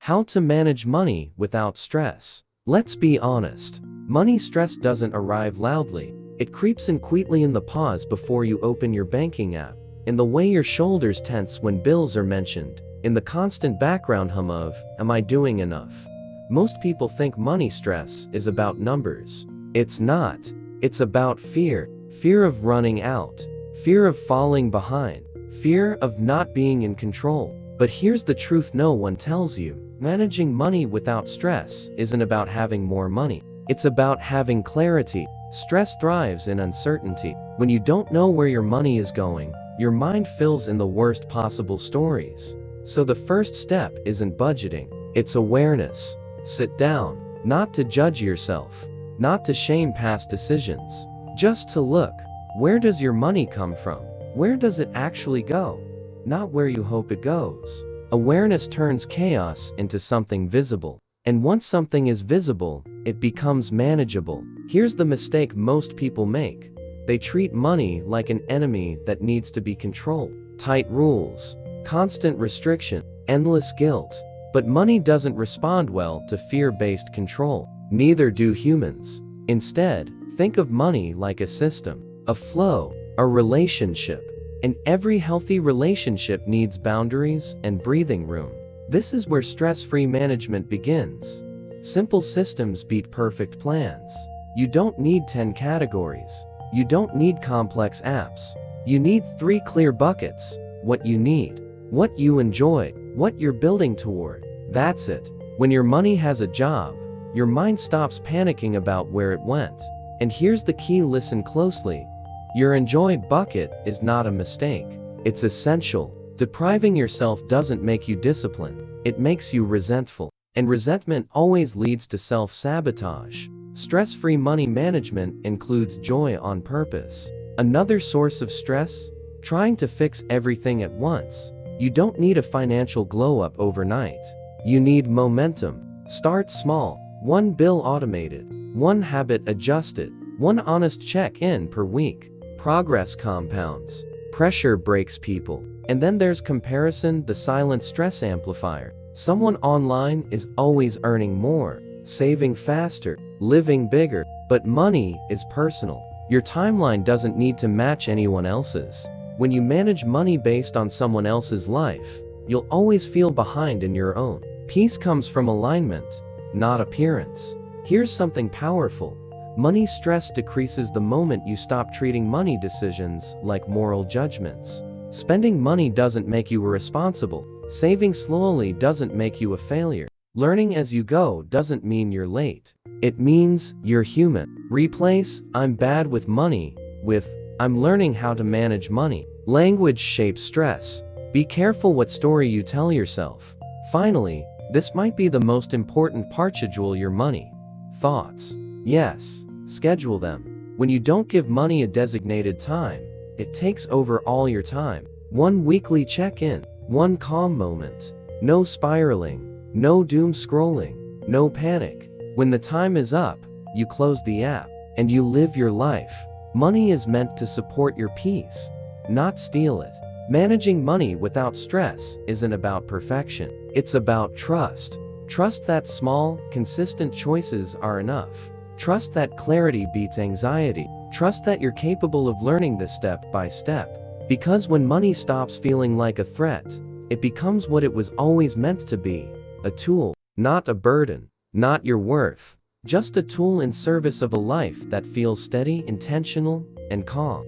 How to manage money without stress. Let's be honest. Money stress doesn't arrive loudly. It creeps in quietly in the pause before you open your banking app, in the way your shoulders tense when bills are mentioned, in the constant background hum of, "Am I doing enough?" Most people think money stress is about numbers. It's not. It's about fear. Fear of running out. Fear of falling behind. Fear of not being in control. But here's the truth no one tells you. Managing money without stress isn't about having more money. It's about having clarity. Stress thrives in uncertainty. When you don't know where your money is going, your mind fills in the worst possible stories. So the first step isn't budgeting, it's awareness. Sit down, not to judge yourself, not to shame past decisions, just to look. Where does your money come from? Where does it actually go? Not where you hope it goes. Awareness turns chaos into something visible. And once something is visible, it becomes manageable. Here's the mistake most people make. They treat money like an enemy that needs to be controlled. Tight rules, constant restriction, endless guilt. But money doesn't respond well to fear-based control. Neither do humans. Instead, think of money like a system, a flow, a relationship. And every healthy relationship needs boundaries and breathing room. This is where stress-free management begins. Simple systems beat perfect plans. You don't need 10 categories. You don't need complex apps. You need 3 clear buckets. What you need, what you enjoy, what you're building toward. That's it. When your money has a job, your mind stops panicking about where it went. And here's the key, listen closely. Your enjoy bucket is not a mistake. It's essential. Depriving yourself doesn't make you disciplined. It makes you resentful. And resentment always leads to self-sabotage. Stress-free money management includes joy on purpose. Another source of stress? Trying to fix everything at once. You don't need a financial glow-up overnight. You need momentum. Start small. 1 bill automated. 1 habit adjusted. 1 honest check-in per week. Progress compounds. Pressure breaks people. And then there's comparison, the silent stress amplifier. Someone online is always earning more, saving faster, living bigger. But money is personal. Your timeline doesn't need to match anyone else's. When you manage money based on someone else's life, you'll always feel behind in your own. Peace comes from alignment, not appearance. Here's something powerful. Money stress decreases the moment you stop treating money decisions like moral judgments. Spending money doesn't make you irresponsible. Saving slowly doesn't make you a failure. Learning as you go doesn't mean you're late. It means you're human. Replace "I'm bad with money" with "I'm learning how to manage money." Language shapes stress. Be careful what story you tell yourself. Finally, this might be the most important part: schedule your money. Thoughts. Yes, schedule them. When you don't give money a designated time, it takes over all your time. 1 weekly check-in, 1 calm moment. No spiraling, no doom scrolling, no panic. When the time is up, you close the app, and you live your life. Money is meant to support your peace, not steal it. Managing money without stress isn't about perfection. It's about trust. Trust that small, consistent choices are enough. Trust that clarity beats anxiety. Trust that you're capable of learning this step by step. Because when money stops feeling like a threat, it becomes what it was always meant to be: a tool, not a burden, not your worth, just a tool in service of a life that feels steady, intentional, and calm.